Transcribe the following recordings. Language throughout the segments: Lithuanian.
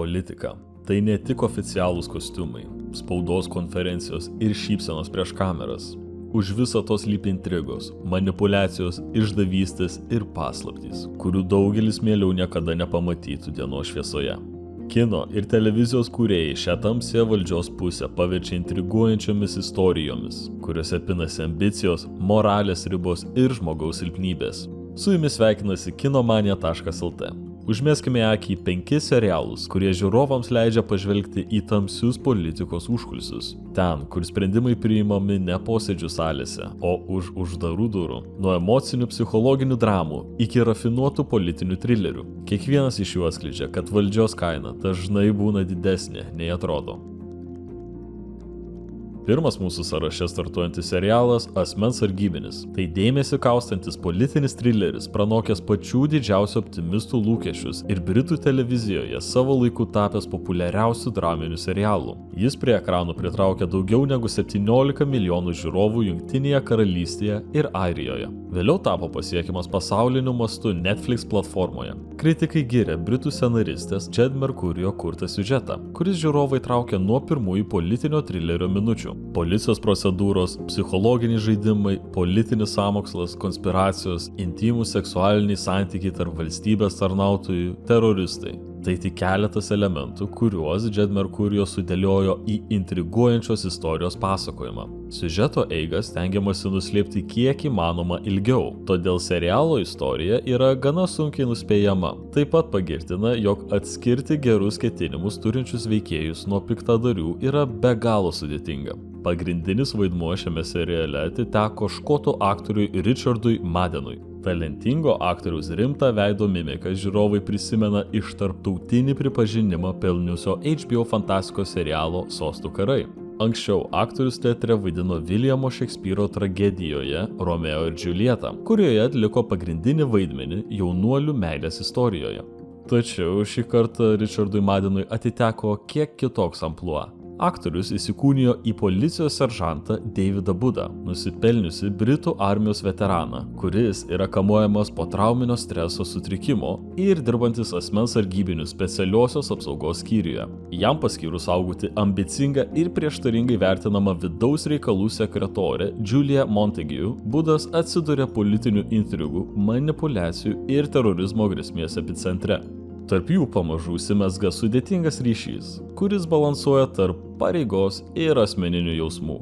politika. Tai ne tik oficialūs kostiumai, spaudos konferencijos ir šypsenos prieš kameras. Už viso to slypi intrigos, manipulacijos, išdavystės ir paslaptys, kurių daugelis mieliau niekada nepamatytų dienos šviesoje. Kino ir televizijos kūrėjai šią tamsią valdžios pusę paverčia intriguojančiomis istorijomis, kuriuose pinasi ambicijos, moralės ribos ir žmogaus silpnybės. Su jumis sveikinasi kinomanija.lt. Užmeskime akį į 5 serialus, kurie žiūrovams leidžia pažvelgti į tamsius politikos užkulisius. Ten, kur sprendimai priimami ne posėdžių salėse, o už uždarų durų. Nuo emocinių psichologinių dramų iki rafinuotų politinių trilerių. Kiekvienas iš jų atskleidžia, kad valdžios kaina dažnai būna didesnė, nei atrodo. Pirmas mūsų sąraše startuojantis serialas Asmens sargybinis. Tai dėmesį kaustantis politinis trileris, pranokęs pačių didžiausių optimistų lūkesčius ir Britų televizijoje savo laiku tapęs populiariausių draminių serialų. Jis prie ekranų pritraukė daugiau negu 17 milijonų žiūrovų Jungtinėje karalystėje ir Airijoje. Vėliau tapo pasiekiamas pasauliniu mastu Netflix platformoje. Kritikai giria Britų scenaristės Jed Mercurio kurtą siužetą, kuris žiūrovai traukia nuo pirmųjų politinio trilerio minučių. Policijos procedūros, psichologiniai žaidimai, politinis sąmokslas, konspiracijos, intimūs seksualiniai santykiai tarp valstybės tarnautojų, teroristai. Tai tik keletas elementų, kuriuos Jed Mercurio sudėliojo į intriguojančios istorijos pasakojimą. Siužeto eigą stengiamasi nuslėpti kiek įmanoma ilgiau, todėl serialo istorija yra gana sunkiai nuspėjama. Taip pat pagirtina, jog atskirti gerus ketinimus turinčius veikėjus nuo piktadarių yra be galo sudėtinga. Pagrindinis vaidmuo šiame seriale atiteko škotų aktoriui Richardui Maddenui. Talentingo aktoriaus rimtą veido mimiką žiūrovai prisimena iš tarptautinį pripažinimą pelniusio HBO fantastikos serialo Sostų karai. Anksčiau aktorius teatre vaidino Viljamo Šekspyro tragedijoje Romeo ir Džiuljeta, kurioje atliko pagrindinį vaidmenį jaunuolių meilės istorijoje. Tačiau šį kartą Richardui Maddenui atiteko kiek kitoks amplua. Aktorius įsikūnijo į policijos seržantą Davidą Budą, nusipelniusi Britų armijos veteraną, kuris yra kamuojamas po trauminio streso sutrikimo ir dirbantis asmens sargybinių specialiosios apsaugos skyriuje. Jam paskyrus saugoti ambicingą ir prieštaringai vertinamą vidaus reikalų sekretorę Julia Montague, Budas atsiduria politinių intrigų, manipulacijų ir terorizmo grėsmės epicentre. Tarp jų pamažu užsimezga sudėtingas ryšys, kuris balansuoja tarp pareigos ir asmeninių jausmų.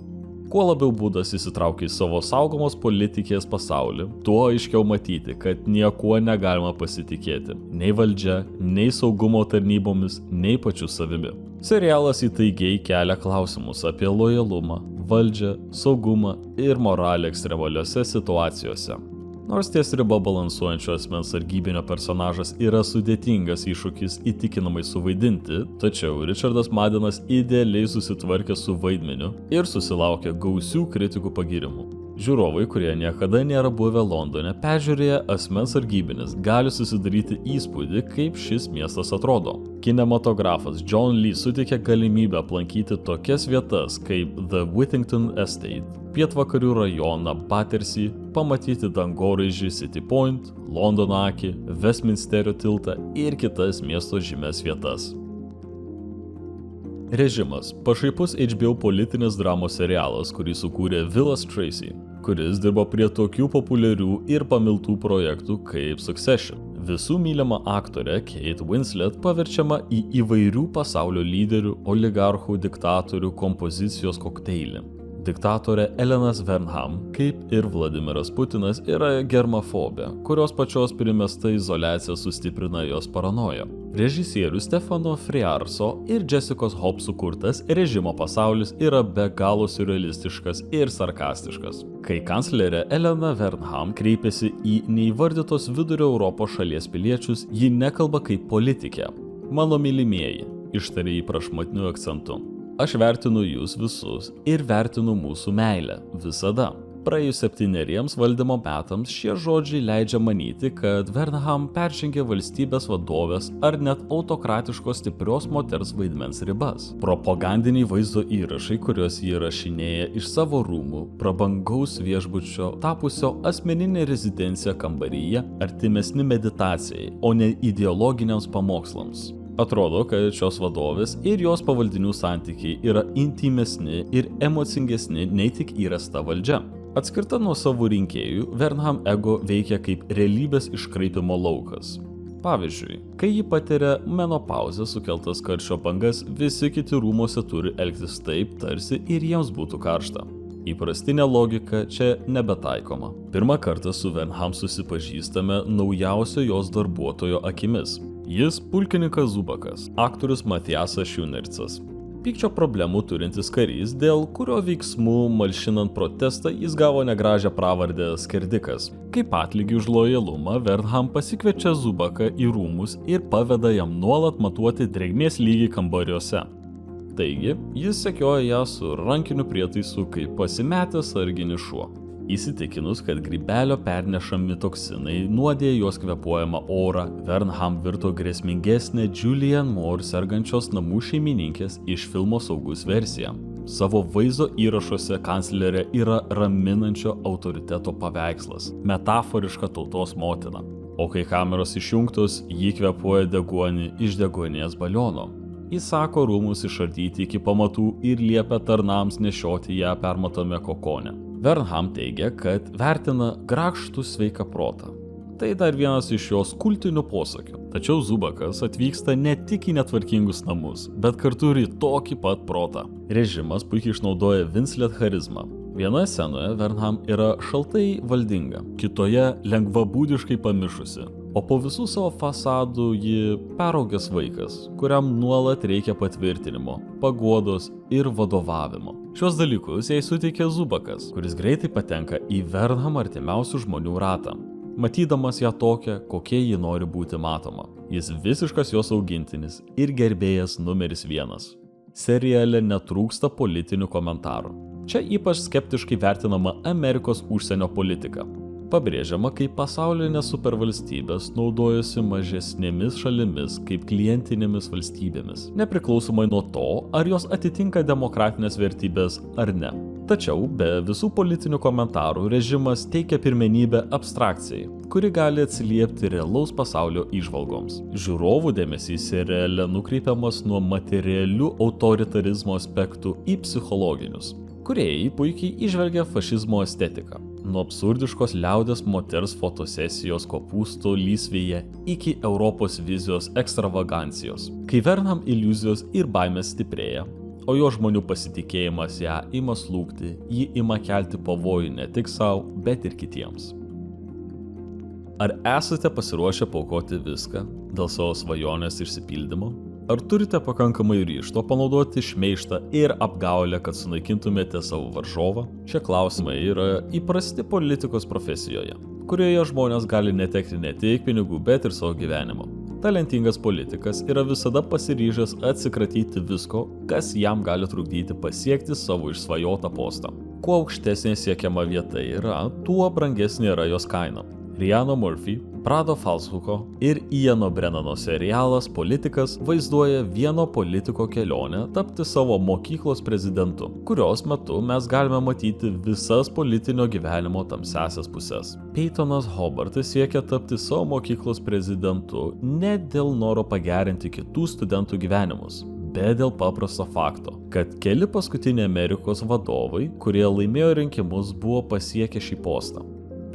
Kuo labiau Budas įsitraukia į savo saugomos politikės pasaulį, tuo aiškiau matyti, kad niekuo negalima pasitikėti. Nei valdžia, nei saugumo tarnybomis, nei pačiu savimi. Serialas įtaigiai kelia klausimus apie lojalumą, valdžią, saugumą ir moralę ekstremaliose situacijose. Nors ties riba balansuojančio asmens sargybinio personažas yra sudėtingas iššūkis įtikinamai suvaidinti, tačiau Richardas Maddenas idealiai susitvarkė su vaidmeniu ir susilaukė gausių kritikų pagyrimų. Žiūrovai, kurie niekada nėra buvę Londone, peržiūrėję Asmens sargybinis, gali susidaryti įspūdį, kaip šis miestas atrodo. Kinematografas John Lee suteikė galimybę aplankyti tokias vietas kaip The Whittington Estate, pietvakarių rajoną Battersea, pamatyti dangoraižį City Point, Londono akį, Westminsterio tiltą ir kitas miesto žymias vietas. Režimas – pašaipus HBO politinės dramos serialas, kurį sukūrė Willas Tracy, kuris dirbo prie tokių populiarių ir pamiltų projektų kaip Succession. Visų mylima aktorė Kate Winslet paverčiama į įvairių pasaulio lyderių, oligarchų, diktatorių kompozicijos kokteilį. Diktatorė Elenas Vernham, kaip ir Vladimiras Putinas, yra germafobė, kurios pačios primesta izoliacija sustiprina jos paranoją. Režisierius Stefano Friarso ir Jessicos Hobbs sukurtas režimo pasaulis yra be galo siurrealistiškas ir sarkastiškas. Kai kanclerė Elena Vernham kreipiasi į neįvardytos vidurio Europos šalies piliečius, ji nekalba kaip politikė. Mano mylimieji, ištarė jį prašmatniu akcentu. Aš vertinu jūs visus ir vertinu mūsų meilę visada. Praėjus 7 valdymo metams šie žodžiai leidžia manyti, kad Vernham peržengė valstybės vadovės ar net autokratiškos stiprios moters vaidmens ribas. Propagandiniai vaizdo įrašai, kuriuos jį įrašinėja iš savo rūmų, prabangaus viešbučio, tapusio asmeninė rezidencija kambaryje, artimesni meditacijai, o ne ideologiniams pamokslams. Atrodo, kad šios vadovės ir jos pavaldinių santykiai yra intimesni ir emocingesni nei tik įrasta valdžia. Atskirta nuo savo rinkėjų, Wernham ego veikia kaip realybės iškraipimo laukas. Pavyzdžiui, kai ji patiria menopauzę sukeltas karščio bangas, visi kiti rūmose turi elgtis taip, tarsi ir jiems būtų karšta. Įprastinė logika čia nebetaikoma. Pirmą kartą su Wernham susipažįstame naujausio jos darbuotojo akimis. Jis pulkininkas Zubakas, aktorius Matijasas Šiunercas. Pykčio problemų turintis karys, dėl kurio veiksmų malšinant protestą jis gavo negražią pravardę Skerdikas. Kaip atlygį už lojalumą, Wernham pasikviečia Zubaką į rūmus ir paveda jam nuolat matuoti drėgmės lygį kambariuose. Taigi, jis sekioja ją su rankiniu prietaisu kaip pasimetęs sarginis šuo. Įsitikinus, kad grybelio pernešami toksinai nuodė jos kvėpuojamą orą, Wernham virto grėsmingesnė Julianne Moore sergančios namų šeimininkės iš filmo Saugus versija. Savo vaizdo įrašuose kanclerė yra raminančio autoriteto paveikslas, metaforiška tautos motina. O kai kameros išjungtos, ji kvėpuoja deguonį iš deguonies baliono. Įsako rūmus išardyti iki pamatų ir liepia tarnams nešioti ją permatome kokone. Wernham teigia, kad vertina grakštų sveiką protą. Tai dar vienas iš jos kultinių posakių. Tačiau Zubakas atvyksta ne tik į netvarkingus namus, bet kartu ir į tokį pat protą. Režimas puikiai išnaudoja Winslet charizmą. Vienoje scenoje Wernham yra šaltai valdinga, kitoje lengvabūdiškai pamišusi. O po visų savo fasadų ji peraugęs vaikas, kuriam nuolat reikia patvirtinimo, paguodos ir vadovavimo. Šios dalykus jai suteikia Zubakas, kuris greitai patenka į Wernham artimiausių žmonių ratą. Matydamas ją tokią, kokie ji nori būti matoma. Jis visiškas jos augintinis ir gerbėjas numeris 1. Seriale netrūksta politinių komentarų. Čia ypač skeptiškai vertinama Amerikos užsienio politika. Pabrėžiama, kaip pasaulinės supervalstybės naudojasi mažesnėmis šalimis kaip klientinėmis valstybėmis, nepriklausomai nuo to, ar jos atitinka demokratinės vertybės ar ne. Tačiau be visų politinių komentarų režimas teikia pirmenybę abstrakcijai, kuri gali atsiliepti realaus pasaulio įžvalgoms. Žiūrovų dėmesys seriale nukreipiamas nuo materialių autoritarizmo aspektų į psichologinius. Kūrėjai puikiai įžvelgia fašizmo estetiką. Nuo absurdiškos liaudės moters fotosesijos kopūsto lysvėje iki Europos vizijos ekstravagancijos. Kai Wernham iliuzijos ir baimės stiprėja, o jo žmonių pasitikėjimas ją ima slūgti, ji ima kelti pavojų ne tik savo, bet ir kitiems. Ar esate pasiruošę paaukoti viską dėl savo svajonės išsipildymo? Ar turite pakankamai ryžto panaudoti šmeižtą ir apgaulę, kad sunaikintumėte savo varžovą? Šie klausimai yra įprasti politikos profesijoje, kurioje žmonės gali netekti ne tik pinigų, bet ir savo gyvenimo. Talentingas politikas yra visada pasiryžęs atsikratyti visko, kas jam gali trukdyti pasiekti savo išsvajotą postą. Kuo aukštesnė siekiama vieta yra, tuo brangesnė yra jos kaina. Rhiannon Murphy, Brado Falchauko ir Iano Brennano serialas Politikas vaizduoja vieno politiko kelionę tapti savo mokyklos prezidentu, kurios metu mes galime matyti visas politinio gyvenimo tamsiasias puses. Peytonas Hobartas siekia tapti savo mokyklos prezidentu ne dėl noro pagerinti kitų studentų gyvenimus, bet dėl paprasto fakto, kad keli paskutiniai Amerikos vadovai, kurie laimėjo rinkimus, buvo pasiekę šį postą.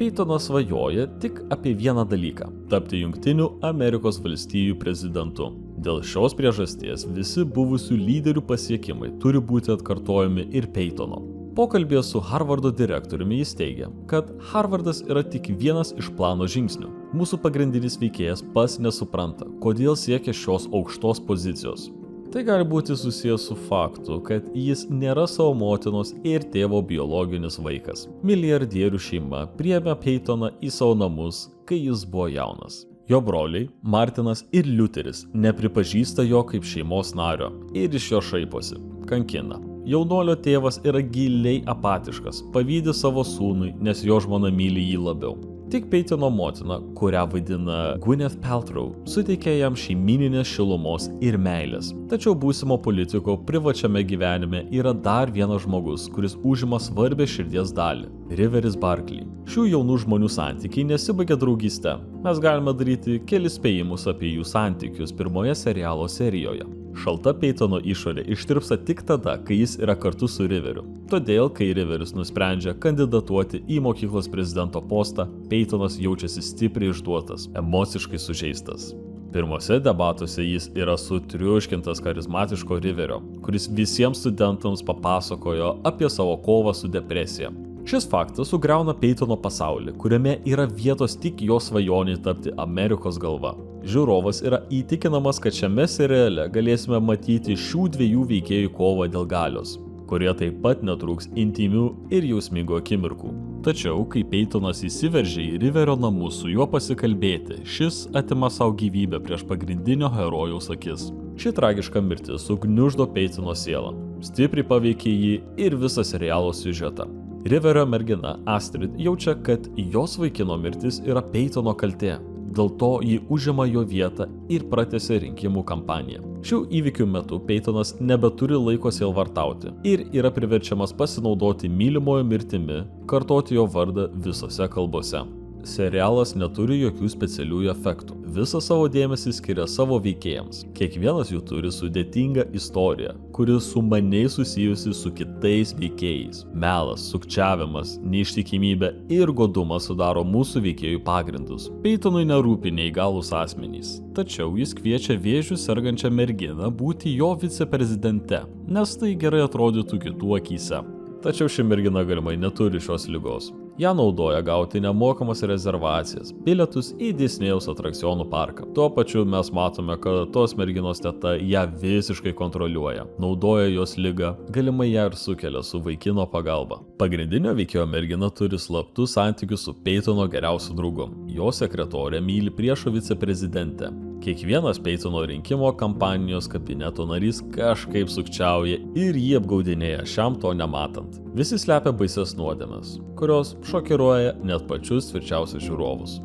Peytonas svajoja tik apie vieną dalyką – tapti Jungtinių Amerikos valstijų prezidentu. Dėl šios priežasties visi buvusių lyderių pasiekimai turi būti atkartojami ir Peytono. Pokalbėje su Harvardo direktoriumi jis teigia, kad Harvardas yra tik vienas iš plano žingsnių. Mūsų pagrindinis veikėjas pats nesupranta, kodėl siekia šios aukštos pozicijos. Tai gali būti susijęs su faktu, kad jis nėra savo motinos ir tėvo biologinis vaikas. Milijardierių šeima priėmė Peytoną į savo namus, kai jis buvo jaunas. Jo broliai, Martinas ir Liuteris, nepripažįsta jo kaip šeimos nario ir iš jo šaiposi, kankina. Jaunuolio tėvas yra giliai apatiškas, pavydi savo sūnui, nes jo žmona myli jį labiau. Tik Peytono motina, kurią vaidina Gwyneth Paltrow, suteikė jam šeimyninės šilumos ir meilės. Tačiau būsimo politiko privačiame gyvenime yra dar vienas žmogus, kuris užima svarbę širdies dalį – Riveris Barkley. Šių jaunų žmonių santykiai nesibaigia draugyste. Mes galime daryti kelis spėjimus apie jų santykius pirmoje serialo serijoje. Šalta Peytono išorė ištirpsta tik tada, kai jis yra kartu su Riveriu. Todėl, kai Riveris nusprendžia kandidatuoti į mokyklos prezidento postą, Peytonas jaučiasi stipriai išduotas, emociškai sužeistas. Pirmose debatuose jis yra sutriuškintas charizmatiško Riverio, kuris visiems studentams papasakojo apie savo kovą su depresija. Šis faktas sugriauna Peytono pasaulį, kuriame yra vietos tik jo svajoniai tapti Amerikos galva. Žiūrovas yra įtikinamas, kad šiame seriale galėsime matyti šių dviejų veikėjų kovą dėl galios, kurie taip pat netrūks intymių ir jausmingų akimirkų. Tačiau, kai Peytonas įsiveržia į Riverio namus su juo pasikalbėti, šis atima savo gyvybę prieš pagrindinio herojaus akis. Ši tragiška mirtis sugniuždo Peytono sielą, stipriai paveikė jį ir visą serialo siužetą. Riverio mergina Astrid jaučia, kad jos vaikino mirtis yra Peytono kaltė. Dėl to ji užima jo vietą ir pratęsia rinkimų kampaniją. Šių įvykių metu Peytonas nebeturi laiko sielvartauti ir yra priverčiamas pasinaudoti mylimojo mirtimi, kartoti jo vardą visose kalbose. Serialas neturi jokių specialiųjų efektų. Visą savo dėmesį skiria savo veikėjams. Kiekvienas jų turi sudėtingą istoriją, kuri sumaniai susijusi su kitais veikėjais. Melas, sukčiavimas, neištikimybė ir godumas sudaro mūsų veikėjų pagrindus. Peytonui nerūpi neįgalūs asmenys. Tačiau jis kviečia vėžiu sergančią merginą būti jo viceprezidente, nes tai gerai atrodytų kitų akyse. Tačiau ši mergina galimai neturi šios ligos. Ją naudoja gauti nemokamas rezervacijas, bilietus į Disnėjaus atrakcionų parką. Tuo pačiu mes matome, kad tos merginos teta ją visiškai kontroliuoja, naudoja jos ligą, galimai ją ir sukelia su vaikino pagalba. Pagrindinio veikėjo mergina turi slaptus santykius su Peytono geriausiu draugu. Jo sekretorė myli priešo viceprezidentę. Kiekvienas Peytono rinkimo kampanijos kabineto narys kažkaip sukčiauja ir jį apgaudinėja šiam to nematant. Visi slepia baises nuodėmes, kurios šokiruoja net pačius tvirčiausius žiūrovus.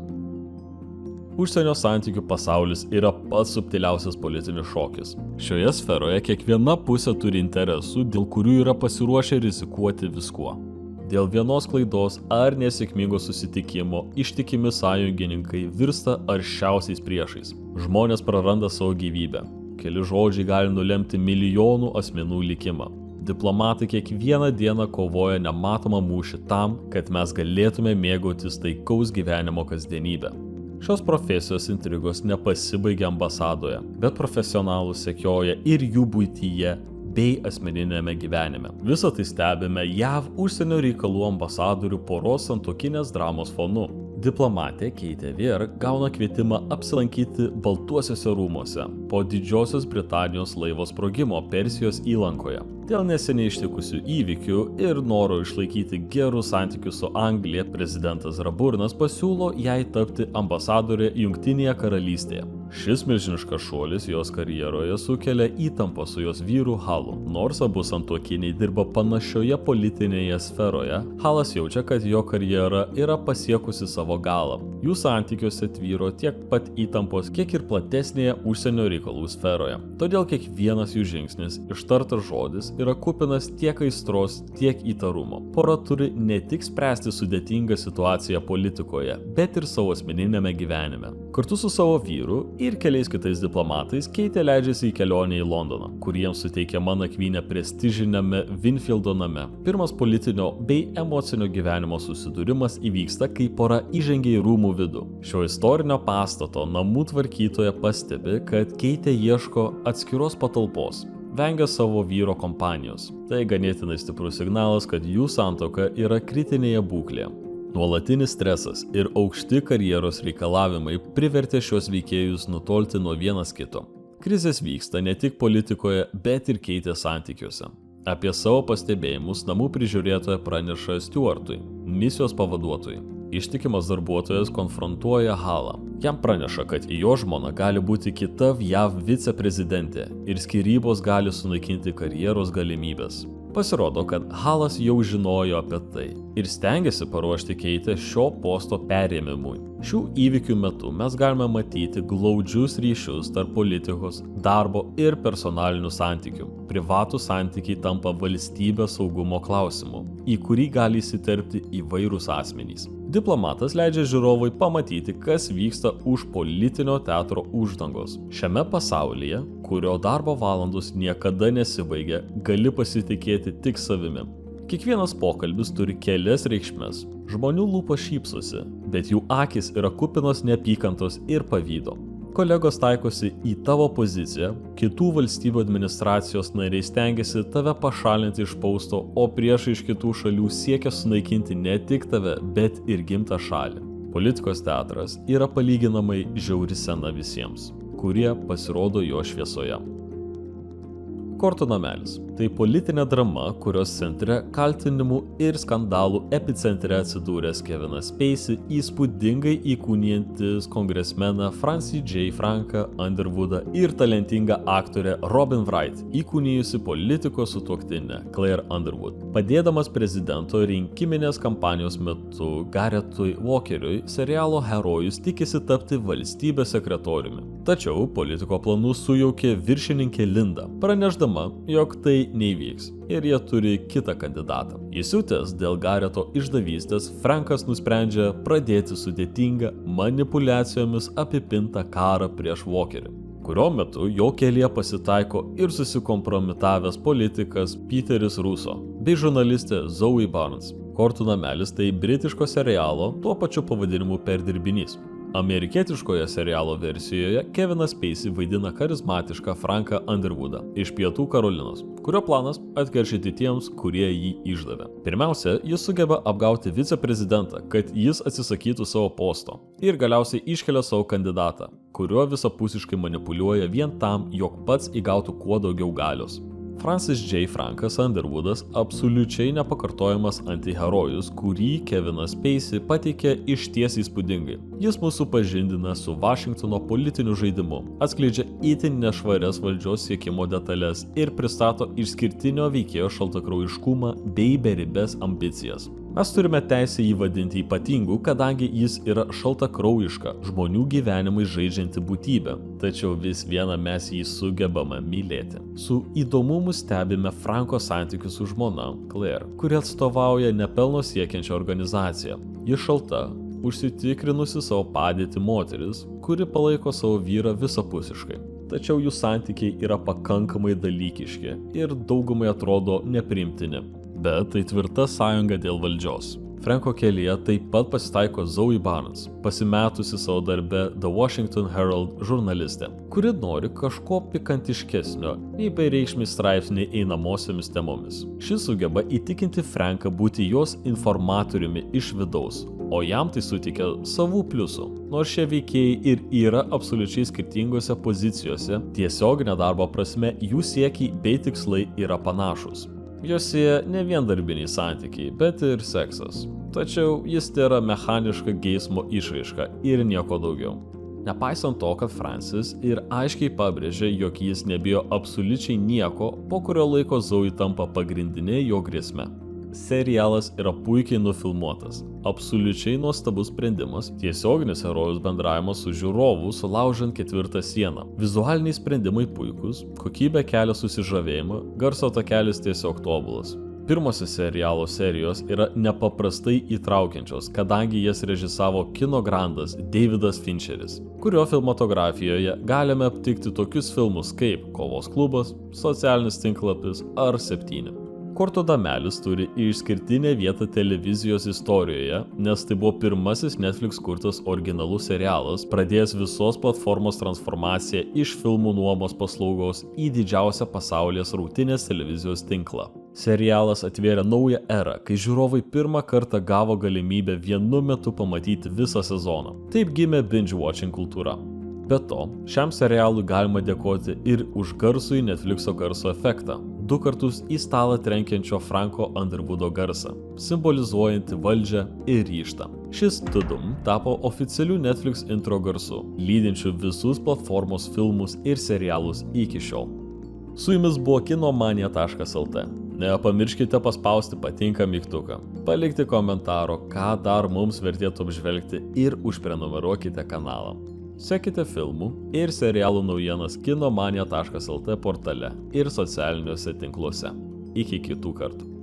Užsienio santykių pasaulis yra pats subtiliausias politinis šokis. Šioje sferoje kiekviena pusė turi interesų, dėl kurių yra pasiruošę rizikuoti viskuo. Dėl vienos klaidos ar nesėkmingo susitikimo ištikimi sąjungininkai virsta aršiausiais priešais. Žmonės praranda savo gyvybę. Keli žodžiai gali nulemti milijonų asmenų likimą. Diplomatai kiekvieną dieną kovoja nematomą mūšį tam, kad mes galėtume mėgautis taikaus gyvenimo kasdienybę. Šios profesijos intrigos nepasibaigia ambasadoje, bet profesionalus sekioja ir jų buityje bei asmeninėme gyvenime. Visą tai stebime JAV užsienio reikalų ambasadorių poros santuokinės dramos fonu. Diplomatė Keitė Vier gauna kvietimą apsilankyti Baltuosiuose rūmuose po Didžiosios Britanijos laivo sprogimo Persijos įlankoje. Dėl neseniai ištikusių įvykių ir noro išlaikyti gerus santykius su Anglija, prezidentas Raburnas pasiūlo jai tapti ambasadorė Jungtinėje karalystėje. Šis milžiniškas šuolis jos karjeroje sukelia įtampą su jos vyru Halu. Nors abu santuokiniai dirba panašioje politinėje sferoje, Halas jaučia, kad jo karjera yra pasiekusi savo galą. Jų santykiuose tvyro tiek pat įtampos, kiek ir platesnėje užsienio reikalų sferoje. Todėl kiekvienas jų žingsnis, ištartas žodis, yra kupinas tiek aistros, tiek įtarumo. Pora turi ne tik spręsti sudėtingą situaciją politikoje, bet ir savo asmeninėme gyvenime. Kartu su savo vyru ir keliais kitais diplomatais Keitė leidžiasi į kelionę į Londoną, kur jiems suteikiama nakvynė prestižiniame Winfieldo name. Pirmas politinio bei emocinio gyvenimo susidūrimas įvyksta, kai pora įžengia į rūmų vidų. Šio istorinio pastato namų tvarkytoja pastebi, kad Keitė ieško atskiros patalpos. Vengia savo vyro kompanijos. Tai ganėtinai stiprus signalas, kad jų santuoka yra kritinėje būklėje. Nuolatinis stresas ir aukšti karjeros reikalavimai privertė šios veikėjus nutolti nuo vienas kito. Krizės vyksta ne tik politikoje, bet ir Keitės santykiuose. Apie savo pastebėjimus namų prižiūrėtoja praneša Stuartui, misijos pavaduotojui. Ištikimas darbuotojas konfrontuoja Halą. Jam praneša, kad jo žmona gali būti kita JAV viceprezidentė ir skyrybos gali sunaikinti karjeros galimybės. Pasirodo, kad Halas jau žinojo apie tai ir stengiasi paruošti Keitę šio posto perėmimui. Šių įvykių metu mes galime matyti glaudžius ryšius tarp politikos, darbo ir personalinių santykių. Privatus santykiai tampa valstybės saugumo klausimu, į kurį gali įsiterpti įvairūs asmenys. Diplomatas leidžia žiūrovui pamatyti, kas vyksta už politinio teatro uždangos. Šiame pasaulyje, kurio darbo valandos niekada nesibaigia, gali pasitikėti tik savimi. Kiekvienas pokalbis turi kelias reikšmes. Žmonių lūpos šypsosi, bet jų akys yra kupinos neapykantos ir pavydo. Kolegos taikosi į tavo poziciją, kitų valstybių administracijos nariai stengiasi tave pašalinti iš posto, o priešai iš kitų šalių siekia sunaikinti ne tik tave, bet ir gimtą šalį. Politikos teatras yra palyginamai žiauri scena visiems, kurie pasirodo jo šviesoje. Kortų namelis – tai politinė drama, kurios centre kaltinimų ir skandalų epicentre atsidūręs Kevinas Spacey, įspūdingai įkūnijantis kongresmeną Francis J. Franką Underwoodą ir talentingą aktorę Robin Wright, įkūnijusi politikos sutuoktinę Claire Underwood. Padėdamas prezidento rinkiminės kampanijos metu Garretui Walkeriui, serialo herojus tikisi tapti valstybės sekretoriumi. Tačiau politiko planus sujaukė viršininkė Linda, pranešdama, jog tai neįvyks ir jie turi kitą kandidatą. Įsiutęs dėl Garreto išdavystės, Frankas nusprendžia pradėti sudėtingą manipuliacijomis apipintą karą prieš Walkerį, kurio metu jo kelyje pasitaiko ir susikompromitavęs politikas Peteris Russo bei žurnalistė Zoe Barnes. Kortų namelis tai britiško serialo tuo pačiu pavadinimu perdirbinys. Amerikietiškoje serialo versijoje Kevinas Spacey vaidina charizmatišką Franką Underwoodą iš Pietų Karolinos, kurio planas atkeršyti tiems, kurie jį išdavė. Pirmiausia, jis sugeba apgauti viceprezidentą, kad jis atsisakytų savo posto ir galiausiai iškelia savo kandidatą, kuriuo visapusiškai manipuliuoja vien tam, jog pats įgautų kuo daugiau galios. Francis J. Frankas Underwoodas absoliučiai nepakartojamas antiherojus, kurį Kevinas Spacey pateikė išties įspūdingai. Jis mus supažindina su Vašingtono politiniu žaidimu, atskleidžia itin nešvarias valdžios siekimo detalės ir pristato išskirtinio veikėjo šaltakraujiškumą bei beribės ambicijas. Mes turime teisę jį vadinti ypatingu, kadangi jis yra šaltakraujiška, žmonių gyvenimai žaidžianti būtybė, tačiau vis viena mes jį sugebame mylėti. Su įdomumu stebime Franko santykius su žmona, Claire, kuri atstovauja nepelno siekiančią organizaciją. Ji šalta, užsitikrinusi savo padėtį moteris, kuri palaiko savo vyrą visapusiškai. Tačiau jų santykiai yra pakankamai dalykiški ir daugumai atrodo nepriimtini. Bet tai tvirta sąjunga dėl valdžios. Franko kelyje taip pat pasitaiko Zoe Barnes, pasimetusi savo darbe The Washington Herald žurnalistė, kuri nori kažko pikantiškesnio nei bereikšmiai straipsniai einamosiomis temomis. Šis sugeba įtikinti Franką būti jos informatoriumi iš vidaus, o jam tai suteikia savų pliusų. Nors šie veikėjai ir yra absoliučiai skirtingose pozicijose, tiesioginė darbo prasme jų siekiai bei tikslai yra panašus. Jose ne vien darbiniai santykiai, bet ir seksas. Tačiau jis tėra mechaniška geismo išraiška ir nieko daugiau. Nepaisant to, kad Francis ir aiškiai pabrėžė, jog jis nebijo absoliučiai nieko, po kurio laiko Zoe tampa pagrindinė jo grėsme. Serialas yra puikiai nufilmuotas. Absoliučiai nuostabus sprendimas, tiesioginis herojus bendravimas su žiūrovu sulaužant ketvirtą sieną. Vizualiniai sprendimai puikus, kokybė kelia susižavėjimą, garso takelis tiesiog tobulas. Pirmosios serialo serijos yra nepaprastai įtraukiančios, kadangi jas režisavo kino grandas Davidas Fincheris, kurio filmatografijoje galime aptikti tokius filmus kaip Kovos klubas, Socialinis tinklapis ar 7. Kortų namelis turi išskirtinę vietą televizijos istorijoje, nes tai buvo pirmasis Netflix kurtas originalus serialas, pradėjęs visos platformos transformaciją iš filmų nuomos paslaugos į didžiausią pasaulyje srautinės televizijos tinklą. Serialas atvėrė naują erą, kai žiūrovai pirmą kartą gavo galimybę vienu metu pamatyti visą sezoną. Taip gimė binge-watching kultūra. Be to, šiam serialui galima dėkoti ir už garsųjį Netflixo garso efektą. 2 kartus į stalą trenkiančio Franko Underwoodo garsą, simbolizuojantį valdžią ir ryžtą. Šis tudum tapo oficialiu Netflix intro garsu, lydinčiu visus platformos filmus ir serialus iki šiol. Su jumis buvo kinomania.lt. Nepamirškite paspausti patinka mygtuką, palikti komentaro, ką dar mums vertėtų apžvelgti ir užprenumeruokite kanalą. Sekite filmų ir serialų naujienas kinomania.lt portale ir socialiniuose tinkluose. Iki kitų kartų.